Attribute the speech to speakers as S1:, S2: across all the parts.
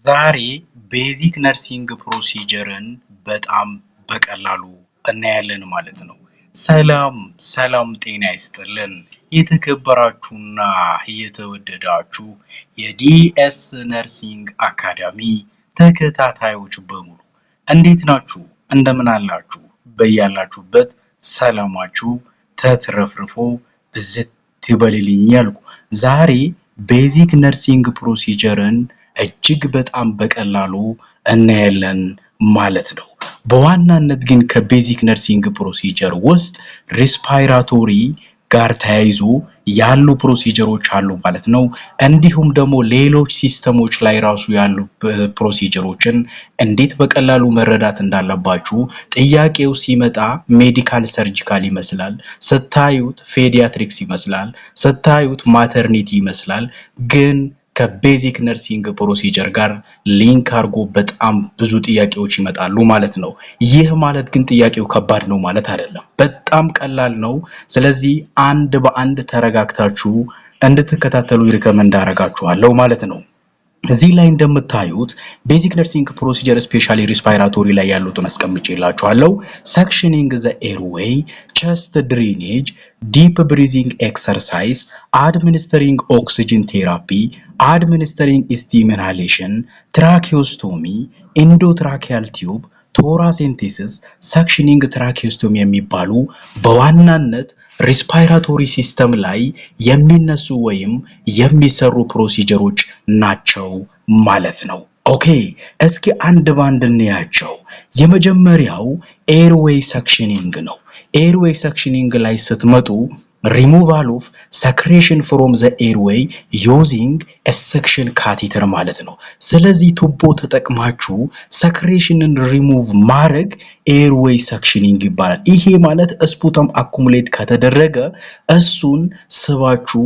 S1: ዛሬ ቤዚክ ነርሲንግ ፕሮሲጀርን በጣም በቀላሉ እናያለን ማለት ነው። ሰላም ጤና ይስጥልን። የተከበራችሁና የተወደዳችሁ የዲኤስ ነርሲንግ አካዳሚ ተከታታዮች በሙሉ እንዴት ናችሁ? እንደምን አላችሁ? በያላችሁበት ሰላማችሁ ተትረፍርፎ ብዝት ይበልልኝ ያልኩ ዛሬ ቤዚክ ነርሲንግ ፕሮሲጀርን እጅግ በጣም በቀላሉ እናያለን ማለት ነው። በዋናነት ግን ከቤዚክ ነርሲንግ ፕሮሲጀር ውስጥ ሪስፓይራቶሪ ጋር ተያይዞ ያሉ ፕሮሲጀሮች አሉ ማለት ነው። እንዲሁም ደግሞ ሌሎች ሲስተሞች ላይ ራሱ ያሉ ፕሮሲጀሮችን እንዴት በቀላሉ መረዳት እንዳለባችሁ ጥያቄው ሲመጣ ሜዲካል ሰርጂካል ይመስላል፣ ስታዩት ፔዲያትሪክስ ይመስላል፣ ስታዩት ማተርኒቲ ይመስላል ግን ከቤዚክ ነርሲንግ ፕሮሲጀር ጋር ሊንክ አድርጎ በጣም ብዙ ጥያቄዎች ይመጣሉ ማለት ነው። ይህ ማለት ግን ጥያቄው ከባድ ነው ማለት አይደለም። በጣም ቀላል ነው። ስለዚህ አንድ በአንድ ተረጋግታችሁ እንድትከታተሉ ሪከመንድ አደርጋችኋለሁ ማለት ነው። እዚህ ላይ እንደምታዩት ቤዚክ ነርሲንግ ፕሮሲጀር ስፔሻሊ ሪስፓይራቶሪ ላይ ያሉትን አስቀምጬላችኋለሁ። ሰክሽኒንግ ዘ ኤርዌይ፣ ቸስት ድሬኔጅ፣ ዲፕ ብሪዚንግ ኤክሰርሳይዝ፣ አድሚኒስትሪንግ ኦክሲጅን ቴራፒ፣ አድሚኒስትሪንግ ስቲም ኢንሃሌሽን፣ ትራኪዮስቶሚ፣ ኢንዶትራኪያል ቲዩብ፣ ቶራሴንቴሲስ፣ ሰክሽኒንግ ትራኪዮስቶሚ የሚባሉ በዋናነት ሪስፓይራቶሪ ሲስተም ላይ የሚነሱ ወይም የሚሰሩ ፕሮሲጀሮች ናቸው ማለት ነው። ኦኬ እስኪ አንድ ባንድ እንያቸው። የመጀመሪያው ኤርዌይ ሰክሽኒንግ ነው። ኤርዌይ ሰክሽኒንግ ላይ ስትመጡ ሪሙቫል ኦፍ ሰክሬሽን ፍሮም ዘ ኤርዌይ ዩዚንግ ሰክሽን ካቴተር ማለት ነው። ስለዚህ ቱቦ ተጠቅማችሁ ሰክሬሽንን ሪሙቭ ማድረግ ኤርዌይ ሰክሽኒንግ ይባላል። ይሄ ማለት ስፑተም አኩሙሌት ከተደረገ እሱን ስባችሁ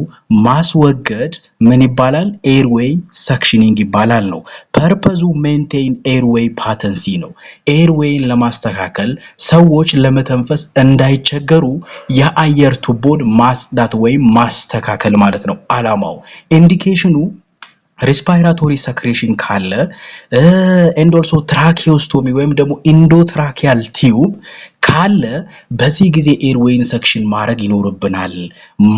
S1: ማስወገድ ምን ይባላል? ኤርዌይ ሰክሽኒንግ ይባላል ነው። ፐርፐዙ ሜንቴን ኤርዌይ ፓተንሲ ነው። ኤርዌይን ለማስተካከል ሰዎች ለመተንፈስ እንዳይቸገሩ የአየር ቱቦን ማጽዳት ወይም ማስተካከል ማለት ነው አላማው። ኢንዲኬሽኑ ሪስፓይራቶሪ ሰክሬሽን ካለ ኤንድ ኦልሶ ትራኪዮስቶሚ ወይም ደግሞ ኢንዶትራኪያል ቲዩብ ካለ በዚህ ጊዜ ኤርዌይን ሰክሽን ማድረግ ይኖርብናል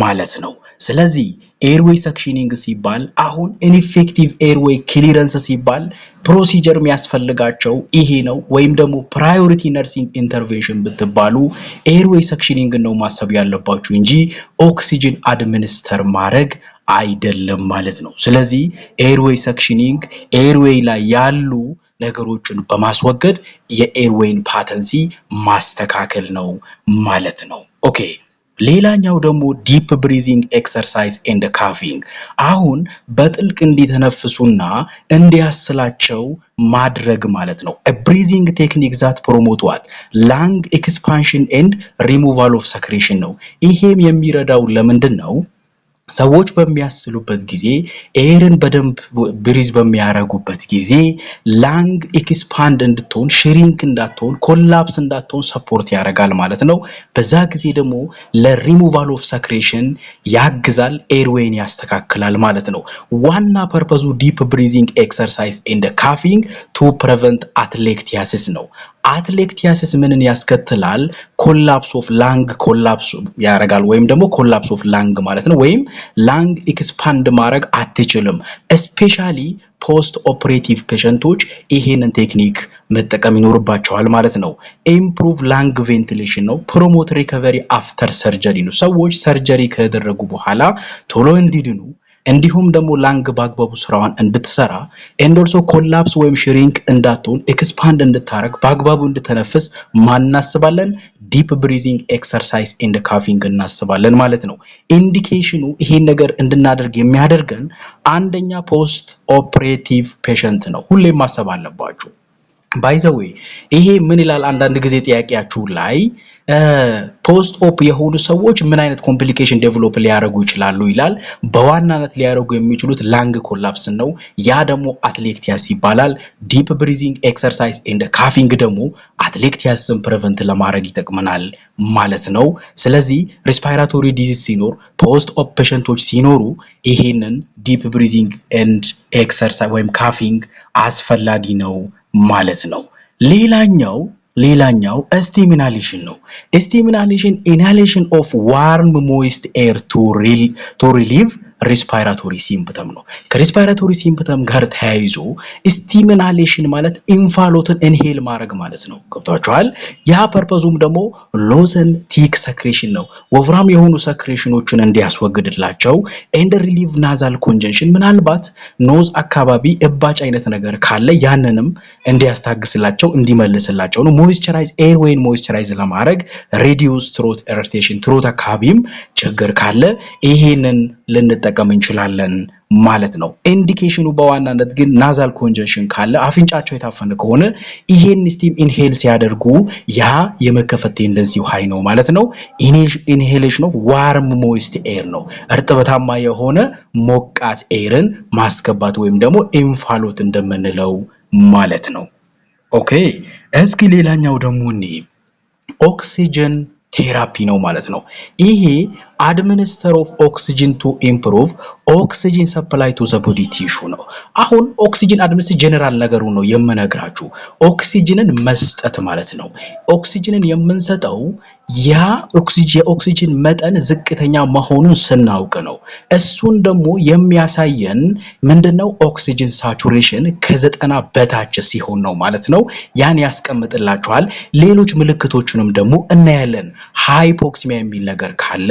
S1: ማለት ነው። ስለዚህ ኤርዌይ ሰክሽኒንግ ሲባል አሁን ኢንፌክቲቭ ኤርዌይ ክሊረንስ ሲባል ፕሮሲጀር የሚያስፈልጋቸው ይሄ ነው። ወይም ደግሞ ፕራዮሪቲ ነርሲንግ ኢንተርቬንሽን ብትባሉ ኤርዌይ ሰክሽኒንግ ነው ማሰብ ያለባችሁ እንጂ ኦክሲጅን አድሚኒስተር ማድረግ አይደለም ማለት ነው። ስለዚህ ኤርዌይ ሰክሽኒንግ ኤርዌይ ላይ ያሉ ነገሮችን በማስወገድ የኤርዌይን ፓተንሲ ማስተካከል ነው ማለት ነው። ኦኬ ሌላኛው ደግሞ ዲፕ ብሪዚንግ ኤክሰርሳይዝ ኤንድ ካፊንግ አሁን በጥልቅ እንዲተነፍሱና እንዲያስላቸው ማድረግ ማለት ነው። ብሪዚንግ ቴክኒክ ዛት ፕሮሞት ዋት ላንግ ኤክስፓንሽን ኤንድ ሪሙቫል ኦፍ ሰክሬሽን ነው። ይሄም የሚረዳው ለምንድን ነው? ሰዎች በሚያስሉበት ጊዜ ኤርን በደንብ ብሪዝ በሚያረጉበት ጊዜ ላንግ ኤክስፓንድ እንድትሆን ሽሪንክ እንዳትሆን ኮላፕስ እንዳትሆን ሰፖርት ያደርጋል ማለት ነው። በዛ ጊዜ ደግሞ ለሪሙቫል ኦፍ ሰክሬሽን ያግዛል፣ ኤርዌይን ያስተካክላል ማለት ነው። ዋና ፐርፐዙ ዲፕ ብሪዚንግ ኤክሰርሳይዝ ኤንድ ካፊንግ ቱ ፕሪቨንት አትሌክቲያሲስ ነው። አትሌክቲያሲስ ምንን ያስከትላል? ኮላፕስ ኦፍ ላንግ ኮላፕስ ያደርጋል ወይም ደግሞ ኮላፕስ ኦፍ ላንግ ማለት ነው። ወይም ላንግ ኤክስፓንድ ማድረግ አትችልም። ስፔሻሊ ፖስት ኦፕሬቲቭ ፔሸንቶች ይሄንን ቴክኒክ መጠቀም ይኖርባቸዋል ማለት ነው። ኢምፕሩቭ ላንግ ቬንቲሌሽን ነው። ፕሮሞት ሪከቨሪ አፍተር ሰርጀሪ ነው። ሰዎች ሰርጀሪ ከደረጉ በኋላ ቶሎ እንዲድኑ እንዲሁም ደግሞ ላንግ በአግባቡ ስራዋን እንድትሰራ ኤንድ ኦልሶ ኮላፕስ ወይም ሽሪንክ እንዳትሆን ኤክስፓንድ እንድታረግ በአግባቡ እንድተነፍስ እናስባለን? ዲፕ ብሪዚንግ ኤክሰርሳይዝ ኤንድ ካፊንግ እናስባለን ማለት ነው። ኢንዲኬሽኑ ይሄን ነገር እንድናደርግ የሚያደርገን አንደኛ ፖስት ኦፕሬቲቭ ፔሸንት ነው። ሁሌም ማሰብ አለባችሁ። ባይ ዘ ዌይ ይሄ ምን ይላል? አንዳንድ ጊዜ ጥያቄያችሁ ላይ ፖስት ኦፕ የሆኑ ሰዎች ምን አይነት ኮምፕሊኬሽን ዴቨሎፕ ሊያደርጉ ይችላሉ ይላል። በዋናነት ሊያደርጉ የሚችሉት ላንግ ኮላፕስ ነው። ያ ደግሞ አትሌክቲያስ ይባላል። ዲፕ ብሪዚንግ ኤክሰርሳይዝ ኤንድ ካፊንግ ደግሞ አትሌክቲያስን ፕሪቨንት ለማድረግ ይጠቅመናል ማለት ነው። ስለዚህ ሪስፓይራቶሪ ዲዚዝ ሲኖር ፖስት ኦፕ ፔሸንቶች ሲኖሩ ይሄንን ዲፕ ብሪዚንግ ኤንድ ኤክሰርሳይዝ ወይም ካፊንግ አስፈላጊ ነው ማለት ነው። ሌላኛው ስቲም ነው። ስቲም ኢንሃሌሽን ኦፍ ዋርም ሞይስት ኤር ቱ ሪሊቭ ሪስፓይራቶሪ ሲምፕተም ነው። ከሪስፓይራቶሪ ሲምፕተም ጋር ተያይዞ ስቲም ኢንሃሌሽን ማለት እንፋሎትን ኢንሄል ማድረግ ማለት ነው። ገብቷችኋል? ያ ፐርፐዙም ደግሞ ሎዘን ቲክ ሰክሬሽን ነው። ወፍራም የሆኑ ሰክሬሽኖችን እንዲያስወግድላቸው ኤንድ ሪሊቭ ናዛል ኮንጀንሽን ምናልባት ኖዝ አካባቢ እባጭ አይነት ነገር ካለ ያንንም እንዲያስታግስላቸው እንዲመልስላቸው ነው። ሞይስቸራይዝ ኤርዌይን ሞይስቸራይዝ ለማድረግ ሪዲዩስ ትሮት ኢሪቴሽን ትሮት አካባቢም ችግር ካለ ይሄንን ልንጠቀም እንችላለን ማለት ነው። ኢንዲኬሽኑ በዋናነት ግን ናዛል ኮንጀንሽን ካለ አፍንጫቸው የታፈነ ከሆነ ይሄን ስቲም ኢንሄል ሲያደርጉ ያ የመከፈት ቴንደንሲው ሃይ ነው ማለት ነው። ኢንሄሌሽን ኦፍ ዋርም ሞይስት ኤር ነው። እርጥበታማ የሆነ ሞቃት ኤርን ማስገባት ወይም ደግሞ ኢንፋሎት እንደምንለው ማለት ነው። ኦኬ እስኪ ሌላኛው ደግሞ ኦክሲጅን ቴራፒ ነው ማለት ነው። ይሄ አድሚኒስተር ኦፍ ኦክሲጅን ቱ ኢምፕሩቭ ኦክሲጅን ሰፕላይ ቱ ዘ ቦዲ ቲሹ ነው። አሁን ኦክሲጅን አድሚኒስተር ጀነራል ነገሩ ነው የምነግራችሁ። ኦክሲጅንን መስጠት ማለት ነው። ኦክሲጅንን የምንሰጠው ያ የኦክሲጅን መጠን ዝቅተኛ መሆኑን ስናውቅ ነው። እሱን ደግሞ የሚያሳየን ምንድነው? ኦክሲጅን ሳቹሬሽን ከ90 በታች ሲሆን ነው ማለት ነው። ያን ያስቀምጥላችኋል። ሌሎች ምልክቶችንም ደግሞ እናያለን። ሃይፖክሲሚያ የሚል ነገር ካለ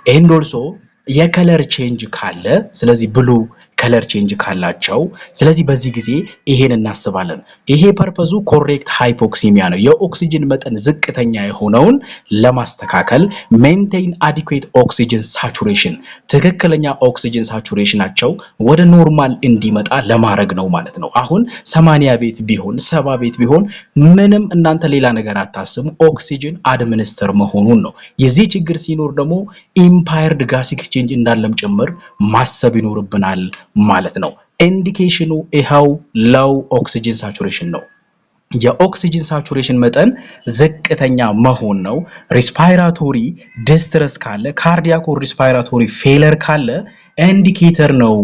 S1: ኤንድ ኦልሶ የከለር ቼንጅ ካለ ስለዚህ ብሉ ከለር ቼንጅ ካላቸው ስለዚህ በዚህ ጊዜ ይሄን እናስባለን። ይሄ ፐርፐዙ ኮሬክት ሃይፖክሲሚያ ነው። የኦክሲጅን መጠን ዝቅተኛ የሆነውን ለማስተካከል ሜንቴን አዲኩዌት ኦክሲጅን ሳቹሬሽን ትክክለኛ ኦክሲጅን ሳቹሬሽናቸው ወደ ኖርማል እንዲመጣ ለማድረግ ነው ማለት ነው። አሁን 80 ቤት ቢሆን 70 ቤት ቢሆን ምንም እናንተ ሌላ ነገር አታስቡ፣ ኦክሲጅን አድሚኒስተር መሆኑን ነው። የዚህ ችግር ሲኖር ደግሞ ኢምፓየርድ ጋስ ኤክስቼንጅ እንዳለም ጭምር ማሰብ ይኖርብናል ማለት ነው። ኢንዲኬሽኑ ይሄው ሎው ኦክሲጅን ሳቹሬሽን ነው። የኦክሲጅን ሳቹሬሽን መጠን ዝቅተኛ መሆን ነው። ሪስፓይራቶሪ ዲስትረስ ካለ ካርዲያክ ኦር ሪስፓይራቶሪ ፌለር ካለ ኢንዲኬተር ነው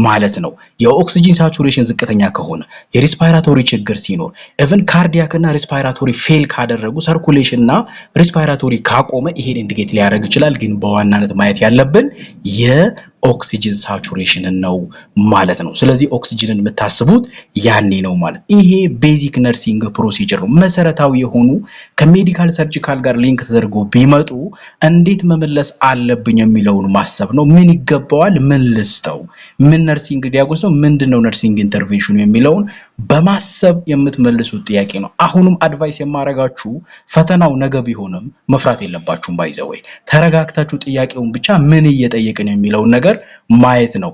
S1: ማለት ነው። የኦክሲጅን ሳቹሬሽን ዝቅተኛ ከሆነ የሪስፓይራቶሪ ችግር ሲኖር ኢቭን ካርዲያክ እና ሪስፓይራቶሪ ፌል ካደረጉ ሰርኩሌሽን እና ሪስፓይራቶሪ ካቆመ ይሄን ኢንዲኬት ሊያደርግ ይችላል። ግን በዋናነት ማየት ያለብን የኦክሲጅን ሳቹሬሽን ነው ማለት ነው። ስለዚህ ኦክሲጅንን የምታስቡት ያኔ ነው ማለት። ይሄ ቤዚክ ነርሲንግ ፕሮሲጀር ነው። መሰረታዊ የሆኑ ከሜዲካል ሰርጂካል ጋር ሊንክ ተደርጎ ቢመጡ እንዴት መመለስ አለብኝ የሚለውን ማሰብ ነው። ምን ይገባዋል፣ ምን ልስተው፣ ምን ነርሲንግ ዲያግኖስ ነው፣ ምንድነው ነርሲንግ ኢንተርቬንሽኑ የሚለውን በማሰብ የምትመልሱት ጥያቄ ነው። አሁንም አድቫይስ የማረጋችሁ ፈተናው ነገ ቢሆንም መፍራት የለባችሁም። ባይዘወይ ተረጋግታችሁ ጥያቄውን ብቻ ምን እየጠየቅን የሚለውን ነገር ማየት ነው።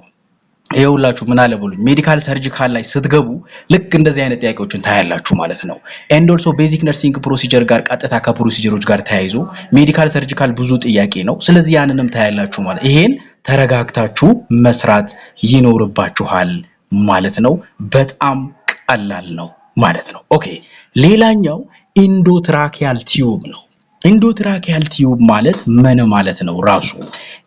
S1: ይኸውላችሁ ምን አለ ብሉኝ ሜዲካል ሰርጂካል ላይ ስትገቡ ልክ እንደዚህ አይነት ጥያቄዎችን ታያላችሁ ማለት ነው። ኤንድ ኦልሶ ቤዚክ ነርሲንግ ፕሮሲጀር ጋር ቀጥታ ከፕሮሲጀሮች ጋር ተያይዞ ሜዲካል ሰርጂካል ብዙ ጥያቄ ነው። ስለዚህ ያንንም ታያላችሁ ማለት ይሄን ተረጋግታችሁ መስራት ይኖርባችኋል ማለት ነው። በጣም ቀላል ነው ማለት ነው። ኦኬ ሌላኛው ኢንዶትራኪያል ቲዩብ ነው። ኢንዶትራኪያል ቲዩብ ማለት ምን ማለት ነው? ራሱ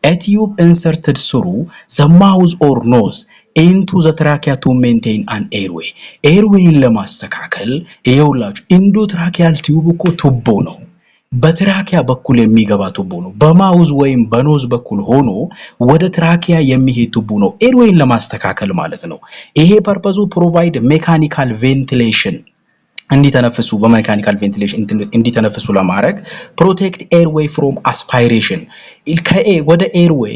S1: a tube inserted through the mouth or nose into the trachea to maintain an airway ኤርዌይን ለማስተካከል ይኸውላችሁ ኢንዶትራኪያል ቲዩብ እኮ ቱቦ ነው። በትራኪያ በኩል የሚገባ ቱቦ ነው። በማውዝ ወይም በኖዝ በኩል ሆኖ ወደ ትራኪያ የሚሄድ ቱቦ ነው ኤርዌይን ለማስተካከል ማለት ነው። ይሄ ፐርፐዙ ፕሮቫይድ ሜካኒካል ቬንቲሌሽን እንዲተነፍሱ በሜካኒካል ቬንቲሌሽን እንዲተነፍሱ ለማድረግ ፕሮቴክት ኤርዌይ ፍሮም አስፓይሬሽን ወደ ኤርዌይ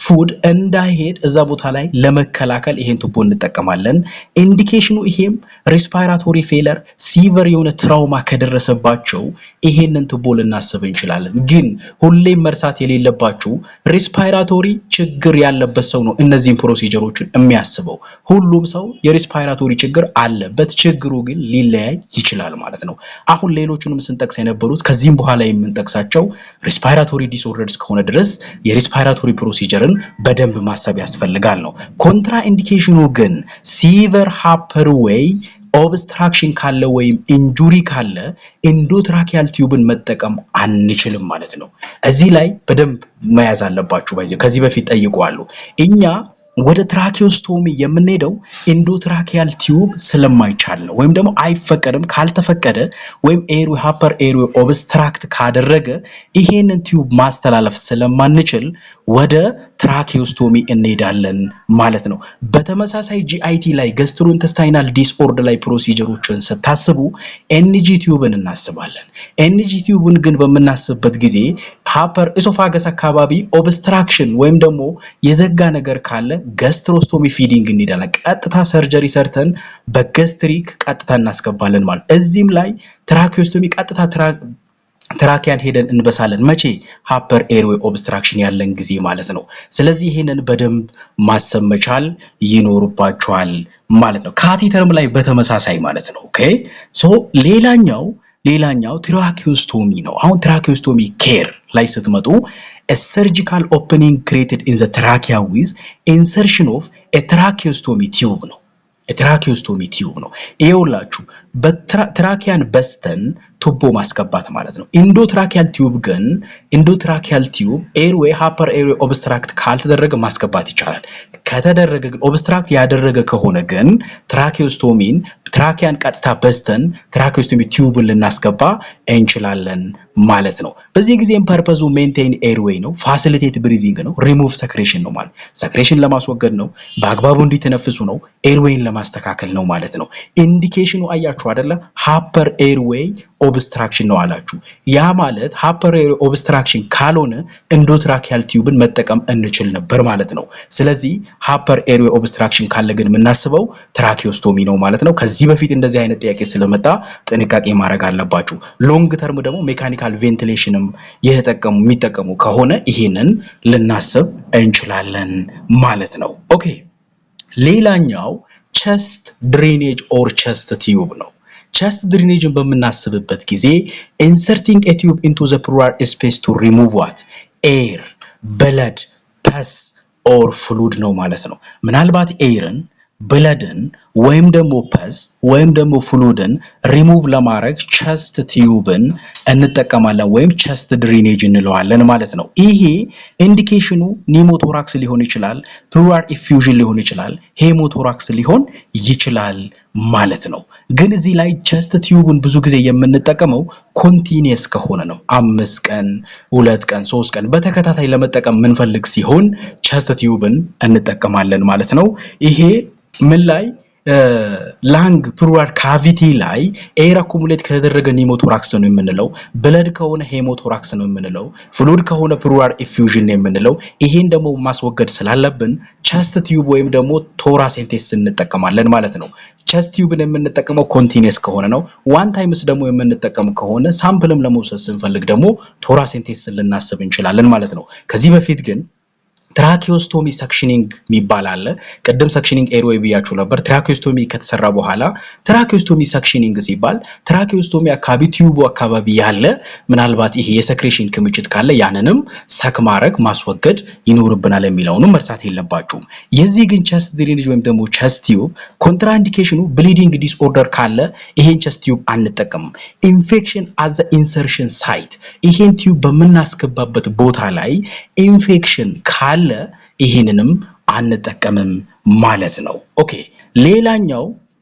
S1: ፉድ እንዳይሄድ እዛ ቦታ ላይ ለመከላከል ይሄን ቱቦ እንጠቀማለን። ኢንዲኬሽኑ ይሄም ሪስፓይራቶሪ ፌለር ሲቨር የሆነ ትራውማ ከደረሰባቸው ይሄንን ቱቦ ልናስብ እንችላለን። ግን ሁሌም መርሳት የሌለባችሁ ሪስፓይራቶሪ ችግር ያለበት ሰው ነው እነዚህን ፕሮሲጀሮችን የሚያስበው። ሁሉም ሰው የሪስፓይራቶሪ ችግር አለበት። ችግሩ ግን ሊለያይ ይችላል ማለት ነው። አሁን ሌሎቹንም ስንጠቅስ የነበሩት ከዚህም በኋላ የምንጠቅሳቸው ሪስፓይራቶሪ ዲስኦርደርስ ከሆነ ድረስ የሪስፓይራቶሪ ፕሮሲጀርን በደንብ ማሰብ ያስፈልጋል ነው። ኮንትራ ኢንዲኬሽኑ ግን ሲቨር ሃፐር ዌይ ኦብስትራክሽን ካለ ወይም ኢንጁሪ ካለ ኢንዶትራኪያል ቲዩብን መጠቀም አንችልም ማለት ነው። እዚህ ላይ በደንብ መያዝ አለባችሁ። ከዚህ በፊት ጠይቀዋሉ። እኛ ወደ ትራኪዮስቶሚ የምንሄደው ኢንዶትራኪያል ቲዩብ ስለማይቻል ነው፣ ወይም ደግሞ አይፈቀድም። ካልተፈቀደ ወይም ኤርዌይ ሃፐር ኤርዌይ ኦብስትራክት ካደረገ ይሄንን ቲዩብ ማስተላለፍ ስለማንችል ወደ ትራኪዮስቶሚ እንሄዳለን ማለት ነው። በተመሳሳይ ጂአይቲ ላይ ጋስትሮኢንተስታይናል ዲስኦርደር ላይ ፕሮሲጀሮችን ስታስቡ ኤንጂ ቲዩብን እናስባለን። ኤንጂ ቲዩብን ግን በምናስብበት ጊዜ ሃፐር ኢሶፋገስ አካባቢ ኦብስትራክሽን ወይም ደግሞ የዘጋ ነገር ካለ ጋስትሮስቶሚ ፊዲንግ እንሄዳለን። ቀጥታ ሰርጀሪ ሰርተን በጋስትሪክ ቀጥታ እናስገባለን ማለት። እዚህም ላይ ትራኪዮስቶሚ ቀጥታ ትራኪያን ሄደን እንበሳለን። መቼ? ሃፐር ኤርዌይ ኦብስትራክሽን ያለን ጊዜ ማለት ነው። ስለዚህ ይሄንን በደንብ ማሰብ መቻል ይኖርባችኋል ማለት ነው። ካቴተርም ላይ በተመሳሳይ ማለት ነው። ኦኬ ሶ ሌላኛው ትራኪዮስቶሚ ነው። አሁን ትራኪዮስቶሚ ኬር ላይ ስትመጡ a surgical opening created in the trachea with insertion of a tracheostomy tube ነው። የትራኪዮስቶሚ ቲዩብ ነው። ይኸውላችሁ በትራኪያን በስተን ቱቦ ማስገባት ማለት ነው። ኢንዶትራኪያል ቲዩብ ግን ኢንዶትራኪያል ቲዩብ ኤርዌይ ሃፐር ኤርዌይ ኦብስትራክት ካልተደረገ ማስገባት ይቻላል። ከተደረገ ግን ኦብስትራክት ያደረገ ከሆነ ግን ትራኪዮስቶሚን ትራኪያን ቀጥታ በስተን ትራኪዮስቶሚ ቲዩብን ልናስገባ እንችላለን ማለት ነው። በዚህ ጊዜም ፐርፐዙ ሜንቴን ኤርዌይ ነው፣ ፋሲሊቴት ብሪዚንግ ነው፣ ሪሙቭ ሰክሬሽን ነው ማለት ሰክሬሽን ለማስወገድ ነው፣ በአግባቡ እንዲተነፍሱ ነው፣ ኤርዌይን ለማስተካከል ነው ማለት ነው። ኢንዲኬሽኑ አያችሁ አይደለ? ሃፐር ኤርዌይ ኦብስትራክሽን ነው አላችሁ። ያ ማለት ሃፐር ኤርዌይ ኦብስትራክሽን ካልሆነ ኢንዶትራኪያል ቲዩብን መጠቀም እንችል ነበር ማለት ነው። ስለዚህ ሃፐር ኤርዌይ ኦብስትራክሽን ካለ ግን የምናስበው ትራኪዮስቶሚ ነው ማለት ነው። ከዚህ በፊት እንደዚህ አይነት ጥያቄ ስለመጣ ጥንቃቄ ማድረግ አለባችሁ። ሎንግ ተርም ደግሞ ሜካኒካል ቬንቲሌሽንም የሚጠቀሙ ከሆነ ይሄንን ልናስብ እንችላለን ማለት ነው። ኦኬ ሌላኛው ቸስት ድሬኔጅ ኦር ቸስት ቲዩብ ነው። ቸስት ድሬኔጅን በምናስብበት ጊዜ ኢንሰርቲንግ ኤ ቲዩብ ኢንቱ ዘ ፕሉራል ስፔስ ቱ ሪሙቭ ዋት ኤር ብለድ ፐስ ኦር ፍሉድ ነው ማለት ነው። ምናልባት ኤርን ብለድን ወይም ደግሞ ፐስ ወይም ደግሞ ፍሉድን ሪሙቭ ለማድረግ ቸስት ቲዩብን እንጠቀማለን ወይም ቸስት ድሬኔጅ እንለዋለን ማለት ነው። ይሄ ኢንዲኬሽኑ ኒሞቶራክስ ሊሆን ይችላል፣ ፕሉራል ኢፊውዥን ሊሆን ይችላል፣ ሄሞቶራክስ ሊሆን ይችላል ማለት ነው። ግን እዚህ ላይ ቸስት ቲዩብን ብዙ ጊዜ የምንጠቀመው ኮንቲኒየስ ከሆነ ነው። 5 ቀን 2 ቀን 3 ቀን በተከታታይ ለመጠቀም የምንፈልግ ሲሆን ቸስት ቲዩብን እንጠቀማለን ማለት ነው። ይሄ ምን ላይ ላንግ ፕሉራል ካቪቲ ላይ ኤር አኩሙሌት ከተደረገ ኒሞቶራክስ ነው የምንለው። ብለድ ከሆነ ሄሞቶራክስ ነው የምንለው። ፍሉድ ከሆነ ፕሉራል ኢፊውዥን ነው የምንለው። ይሄን ደግሞ ማስወገድ ስላለብን ቸስት ቲዩብ ወይም ደግሞ ቶራሴንቴስ እንጠቀማለን ማለት ነው። ቸስት ቲዩብን የምንጠቀመው ኮንቲኒየስ ከሆነ ነው። ዋን ታይምስ ደግሞ የምንጠቀም ከሆነ ሳምፕልም ለመውሰድ ስንፈልግ ደግሞ ቶራሴንቴስ ልናስብ እንችላለን ማለት ነው። ከዚህ በፊት ግን ትራኪዮስቶሚ ሰክሽኒንግ የሚባል አለ። ቅድም ሰክሽኒንግ ኤርዌይ ብያችሁ ነበር። ትራኪዮስቶሚ ከተሰራ በኋላ ትራኪዮስቶሚ ሰክሽኒንግ ሲባል ትራኪዮስቶሚ አካባቢ ቲዩቡ አካባቢ ያለ ምናልባት ይሄ የሰክሬሽን ክምችት ካለ ያንንም ሰክ ማድረግ ማስወገድ ይኖርብናል የሚለውንም መርሳት የለባችሁም። የዚህ ግን ቸስት ድሬኔጅ ወይም ደግሞ ቸስት ቲዩብ ኮንትራኢንዲኬሽኑ ብሊዲንግ ዲስኦርደር ካለ ይሄን ቸስት ቲዩብ አንጠቀምም። ኢንፌክሽን አት ዘ ኢንሰርሽን ሳይት ይሄን ቲዩብ በምናስገባበት ቦታ ላይ ኢንፌክሽን ካለ ይሄንንም አንጠቀምም ማለት ነው። ኦኬ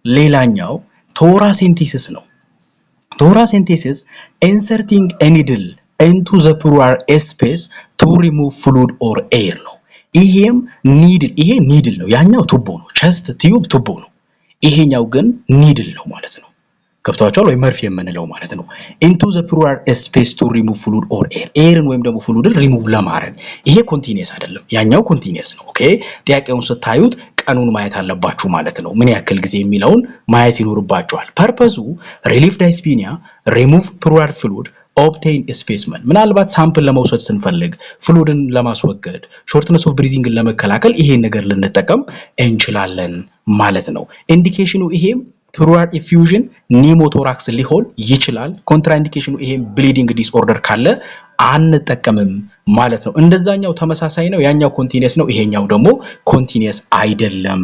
S1: ሌላኛው ቶራሴንቴሲስ ነው። ቶራሴንቴሲስ ኢንሰርቲንግ ኤ ኒድል ኢንቱ ዘ ፕሉራል ስፔስ ቱ ሪሙቭ ፍሉድ ኦር ኤር ነው። ይሄም ኒድል ነው። ያኛው ቱቦ ነው። ቸስት ቲዩብ ቱቦ ነው። ይሄኛው ግን ኒድል ነው ማለት ነው። ገብቷቸዋል ወይ? መርፌ የምንለው ማለት ነው። ኢንቱ ዘ ፕሉራል ስፔስ ቱ ሪሙቭ ፍሉድ ኦር ኤር ኤርን ወይም ደግሞ ፍሉድን ሪሙቭ ለማድረግ ይሄ ኮንቲኒየስ አይደለም፣ ያኛው ኮንቲኒየስ ነው። ኦኬ ጥያቄውን ስታዩት ቀኑን ማየት አለባችሁ ማለት ነው። ምን ያክል ጊዜ የሚለውን ማየት ይኖርባችኋል። ፐርፐዙ ሪሊፍ ዳይስፒኒያ ሪሙቭ ፕሉራል ፍሉድ ኦብቴን ስፔስመን ምናልባት ሳምፕል ለመውሰድ ስንፈልግ ፍሉድን ለማስወገድ ሾርትነስ ኦፍ ብሪዚንግን ለመከላከል ይሄን ነገር ልንጠቀም እንችላለን ማለት ነው። ኢንዲኬሽኑ ይሄ ፕሉራል ኢፊውዥን ኒሞቶራክስ ሊሆን ይችላል። ኮንትራኢንዲኬሽኑ ይሄ ብሊዲንግ ዲስኦርደር ካለ አንጠቀምም ማለት ነው። እንደዛኛው ተመሳሳይ ነው፣ ያኛው ኮንቲኒየስ ነው፣ ይሄኛው ደግሞ ኮንቲኒየስ አይደለም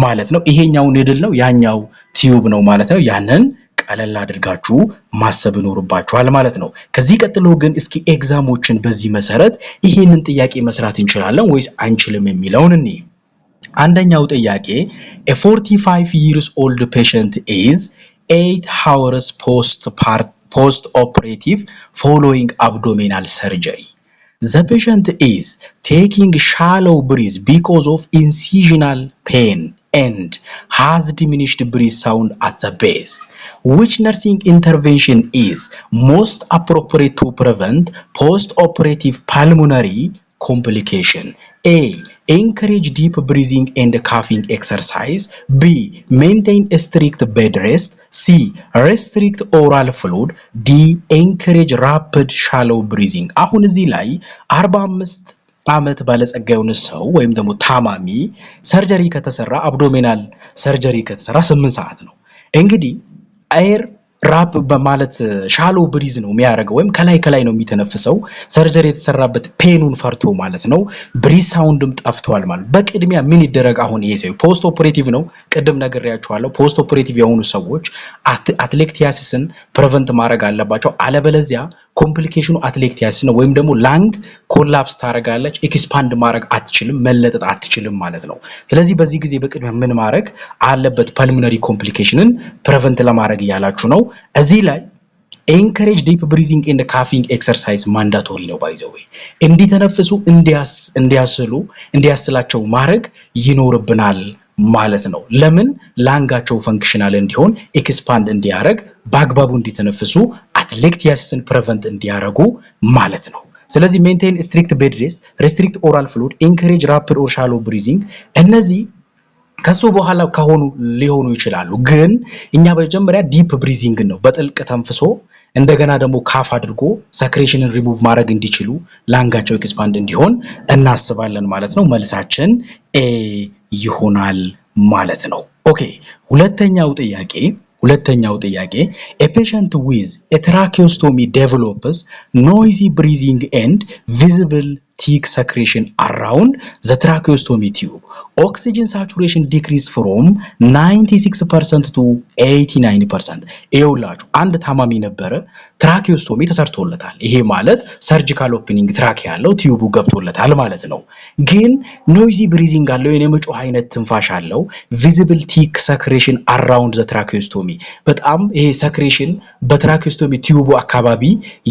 S1: ማለት ነው። ይሄኛው ኒድል ነው፣ ያኛው ቲዩብ ነው ማለት ነው። ያንን ቀለል አድርጋችሁ ማሰብ ይኖርባችኋል ማለት ነው። ከዚህ ቀጥሎ ግን እስኪ ኤግዛሞችን በዚህ መሰረት ይሄንን ጥያቄ መስራት እንችላለን ወይስ አንችልም የሚለውን እኔ አንደኛው ጥያቄ a 45 years old patient is 8 hours post operative following abdominal surgery. The patient is taking shallow breath because of incisional pain and has diminished breath sound at the base. Which nursing intervention is most appropriate to prevent post-operative pulmonary complication? A. Encourage deep breathing and coughing exercise. B. Maintain a strict bed rest. C. Restrict oral fluid. D. Encourage rapid shallow breathing. አሁን እዚህ ላይ 45 ዓመት ባለጸጋ የሆነ ሰው ወይም ደግሞ ታማሚ ሰርጀሪ ከተሰራ አብዶሚናል ሰርጀሪ ከተሰራ 8 ሰዓት ነው። እንግዲህ ኤር ራፕ በማለት ሻሎ ብሪዝ ነው የሚያደርገው ወይም ከላይ ነው የሚተነፍሰው ሰርጀሪ የተሰራበት ፔኑን ፈርቶ ማለት ነው። ብሪዝ ሳውንድም ጠፍቷል ማለት በቅድሚያ ምን ይደረግ? አሁን ይሄ ሰው ፖስት ኦፕሬቲቭ ነው፣ ቅድም ነግሬያችኋለሁ። ፖስት ኦፕሬቲቭ የሆኑ ሰዎች አትሌክቲያሲስን ፕሪቨንት ማድረግ አለባቸው። አለበለዚያ ኮምፕሊኬሽኑ አትሌክቲያሲስ ነው ወይም ደግሞ ላንግ ኮላፕስ ታደርጋለች፣ ኤክስፓንድ ማድረግ አትችልም፣ መለጠጥ አትችልም ማለት ነው። ስለዚህ በዚህ ጊዜ በቅድሚያ ምን ማድረግ አለበት? ፐልሞነሪ ኮምፕሊኬሽንን ፕሪቨንት ለማድረግ እያላችሁ ነው። እዚህ ላይ ኤንከሬጅ ዲፕ ብሪዚንግ ኤንድ ካፊንግ ኤክሰርሳይዝ ማንዳቶሪ ነው። ባይዘው እንዲተነፍሱ እንዲያስላቸው ማድረግ ይኖርብናል ማለት ነው። ለምን? ላንጋቸው ፈንክሽናል እንዲሆን ኤክስፓንድ እንዲያደርግ በአግባቡ እንዲተነፍሱ አትሌክቲያሲስን ፕሪቨንት እንዲያደርጉ ማለት ነው። ስለዚህ ሜንቴን ስትሪክት ቤድ ሬስት፣ ሬስትሪክት ኦራል ፍሉድ፣ ኤንከሬጅ ራፒድ ኦር ሻሎ ብሪዚንግ እነዚህ ከሱ በኋላ ከሆኑ ሊሆኑ ይችላሉ። ግን እኛ በመጀመሪያ ዲፕ ብሪዚንግ ነው በጥልቅ ተንፍሶ እንደገና ደግሞ ካፍ አድርጎ ሰክሬሽንን ሪሙቭ ማድረግ እንዲችሉ ላንጋቸው ኤክስፓንድ እንዲሆን እናስባለን ማለት ነው። መልሳችን ኤ ይሆናል ማለት ነው። ኦኬ ሁለተኛው ጥያቄ a patient with a tracheostomy develops noisy breathing and visible thick secretion around the tracheostomy tube. Oxygen saturation decrease from 96% to 89%. ይኸውላችሁ አንድ ታማሚ ነበረ፣ ትራኪዮስቶሚ ተሰርቶለታል። ይሄ ማለት ሰርጂካል ኦፕኒንግ ትራክ ያለው ቲዩቡ ገብቶለታል ማለት ነው። ግን ኖይዚ ብሪዚንግ አለው፣ የመጮህ አይነት ትንፋሽ አለው። ቪዚብል ቲክ ሰክሬሽን አራውንድ ዘ ትራኪዮስቶሚ፣ በጣም ይሄ ሰክሬሽን በትራኪዮስቶሚ ቲዩቡ አካባቢ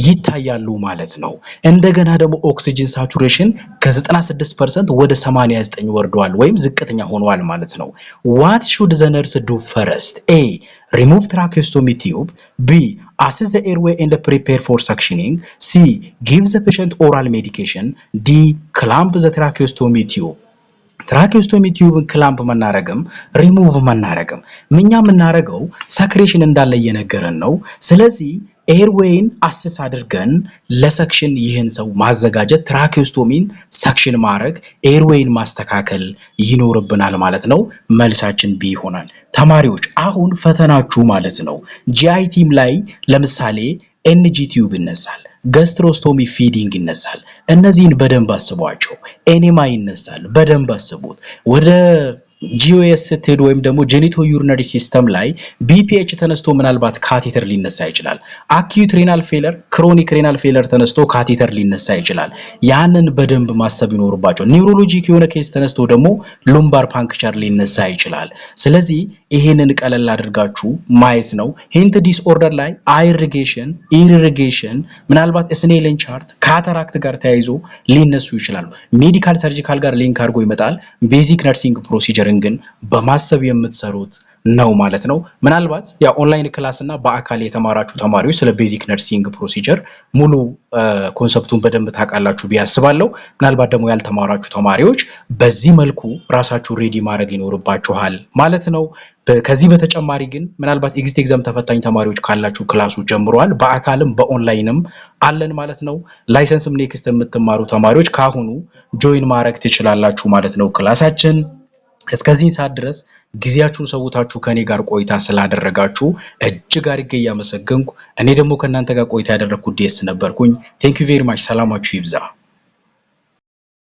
S1: ይታያሉ ማለት ነው። እንደገና ደግሞ ኦክሲጅን ሳቹሬሽን ከ96% ወደ 89 ወርዷል ወይም ዝቅተኛ ሆኗል ማለት ነው። what should the nurse do first? A. remove tracheostomy tube. B. assess the airway and prepare for suctioning. C. give the patient oral medication. D. clamp the tracheostomy tube. ትራኪዮስቶሚ ቲዩብን ክላምፕ መናረግም ሪሙቭ መናረግም ምኛ መናረገው ሰክሬሽን እንዳለ እየነገረን ነው። ስለዚህ ኤርዌይን አሰስ አድርገን ለሰክሽን ይህን ሰው ማዘጋጀት፣ ትራኪዮስቶሚን ሰክሽን ማድረግ፣ ኤርዌይን ማስተካከል ይኖርብናል ማለት ነው። መልሳችን ቢ ይሆናል። ተማሪዎች አሁን ፈተናችሁ ማለት ነው ጂአይ ቲም ላይ ለምሳሌ ኤንጂ ቲዩብ ይነሳል፣ ገስትሮስቶሚ ፊዲንግ ይነሳል። እነዚህን በደንብ አስቧቸው። ኤኒማ ይነሳል፣ በደንብ አስቡት። ወደ ጂኦኤስ ስትሄዱ ወይም ደግሞ ጄኒቶ ዩሪነሪ ሲስተም ላይ ቢፒኤች ተነስቶ ምናልባት ካቴተር ሊነሳ ይችላል። አኪዩት ሬናል ፌለር፣ ክሮኒክ ሬናል ፌለር ተነስቶ ካቴተር ሊነሳ ይችላል። ያንን በደንብ ማሰብ ይኖርባቸው። ኒውሮሎጂክ የሆነ ኬስ ተነስቶ ደግሞ ሉምባር ፓንክቸር ሊነሳ ይችላል። ስለዚህ ይሄንን ቀለል አድርጋችሁ ማየት ነው። ሂንት ዲስኦርደር ላይ አይሪጌሽን፣ ኢሪጌሽን ምናልባት ስኔልን ቻርት ካታራክት ጋር ተያይዞ ሊነሱ ይችላሉ። ሜዲካል ሰርጂካል ጋር ሊንክ አድርጎ ይመጣል። ቤዚክ ነርሲንግ ፕሮሲጀር ግን በማሰብ የምትሰሩት ነው ማለት ነው። ምናልባት ያ ኦንላይን ክላስ እና በአካል የተማራችሁ ተማሪዎች ስለ ቤዚክ ነርሲንግ ፕሮሲጀር ሙሉ ኮንሰፕቱን በደንብ ታውቃላችሁ ብዬ አስባለሁ። ምናልባት ደግሞ ያልተማራችሁ ተማሪዎች በዚህ መልኩ ራሳችሁ ሬዲ ማድረግ ይኖርባችኋል ማለት ነው። ከዚህ በተጨማሪ ግን ምናልባት ኤግዚት ኤግዛም ተፈታኝ ተማሪዎች ካላችሁ ክላሱ ጀምሯል። በአካልም በኦንላይንም አለን ማለት ነው። ላይሰንስም ኔክስት የምትማሩ ተማሪዎች ካሁኑ ጆይን ማድረግ ትችላላችሁ ማለት ነው ክላሳችን። እስከዚህ ሰዓት ድረስ ጊዜያችሁን ሰውታችሁ ከኔ ጋር ቆይታ ስላደረጋችሁ እጅግ አድርጌ እያመሰገንኩ እኔ ደግሞ ከእናንተ ጋር ቆይታ ያደረኩት ዴስ ነበርኩኝ። ቴንክ ዩ ቬሪ ማች። ሰላማችሁ ይብዛ።